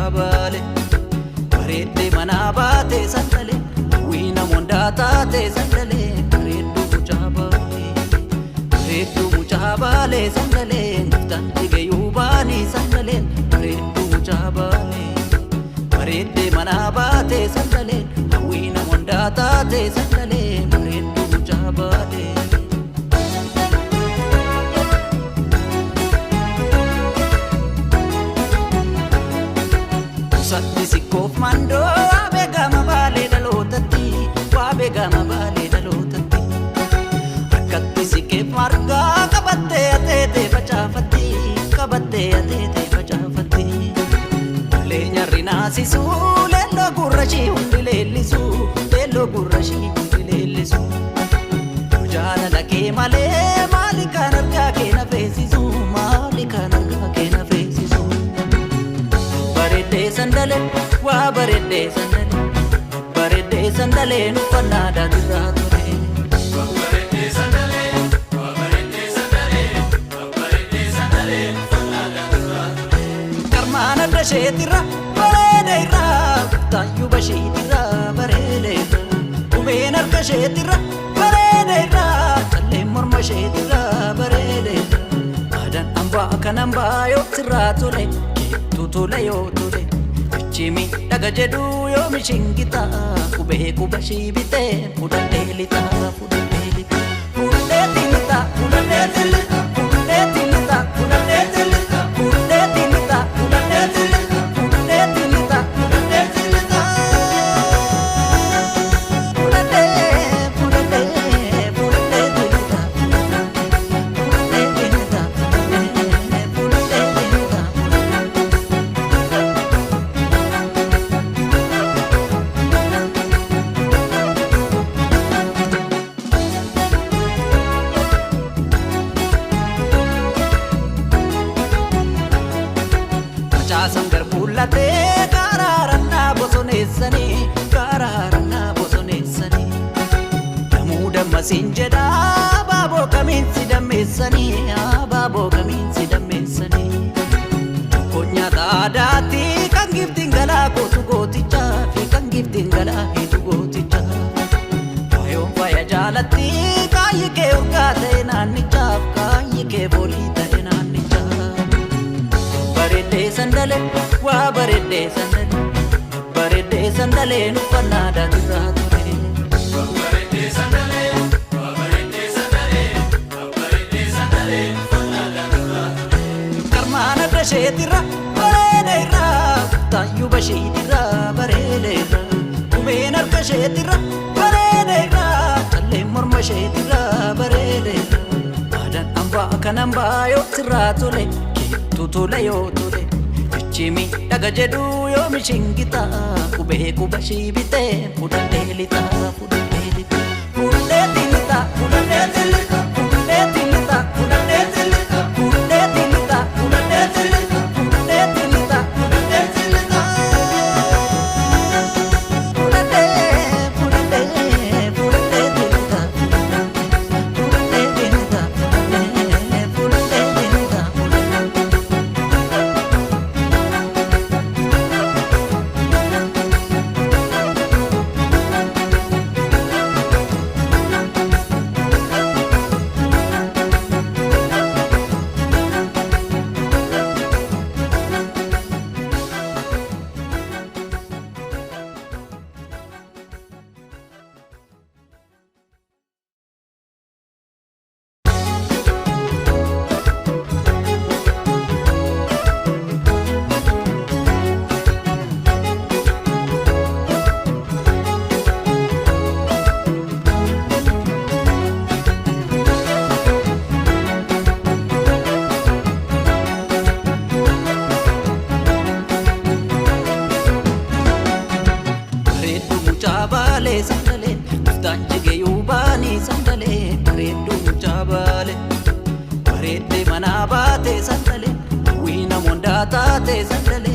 mucaa ballee. Bareeddee mana baatee sandalee wiina mondaa taatee sandalee bareedduu mucaa ballee. Bareedduu mucaa ballee sandalee naftaan dhigeeyuu baanii sandalee bareedduu mucaa ballee. Bareeddee mana baatee sandalee wiina mondaa taatee sandalee bareedduu mucaa ballee. Sikoof mandoo waabegama baalee dhalootatti waabegama baalee dhalootatti akkatti sikeef margaa qabattee ateetee facaafatti qabattee ateetee facaafatti ulee nyarri naasisuu leelloo gurrashii hundi leellisuu leelloo gurrashii hundi leellisuu jaalala kee malee maali kan argaa kee na feesisuu maali kan argaa kee na feesisuu. Bareeddee sandalee waa bareeddee sandalee nuffannaa daatirraa ture. Bareeddee sandalee waa bareeddee sandalee nuffannaa daatirraa ture. Karmaan adda isheetirra bareeda irraa taayyuu basheetirra bareeda irraa qubeen harka isheetirra bareeda irraa calleen morma isheetirra bareeda irraa aadaan hambaa kan hambaa yoo sirraa tole. Tole yoo tole bichimi dhaga jedhu yoo mishingita kubee kubashii bitee fudhadhee lixa fudhadhee lixa fudhadhee lixa fudhadhee lixa fudhadhee lixa fudhadhee lixa fudhadhee lixa fudhadhee lixa fudhadhee lixa fudhadhee lixa Macaasan garbuullatee karaarannaa bosoneessanii namuu dammasiin jedhaa baaboo kamiinsi dammeessanii tokkoon nyaata aadaatti kan giftiin galaa gootu gootichaa fi kan giftiin galaa hiitu gootichaa faayoon faaya jaalatti kaayyi kee urgaa ta'e naannichaaf kaayyi kee boolii ta'e naannichaaf. Bareeddee sandalee waa bareeddee sandalee nuffannaa daatirraa ture. Bareeddee sandalee waa bareeddee sandalee nuffannaa daatirraa ture. Karmaan adda isheetirra bareeda irraa taayyuu basheetirra bareeda irraa qubeen harka isheetirra bareeda irraa calleen morma isheetirra bareeda irraa aadaan hambaa kan hambaa yoo sirraa tole. Tole yoo tole bichimi dhaga jedhu yoo mishingita kubee kubashii bitee fudhadhee lixa fudhadhee lixa fudhadhee lixa fudhadhee lixa fudhadhee lixa fudhadhee lixa fudhadhee lixa fudhadhee lixa fudhadhee lixa fudhadhee lixa sandalee muftaan jigeyuu baanii sandalee bareedduu mucaa ballee bareeddee mana baatee sandalee wiina mondaa taatee sandalee.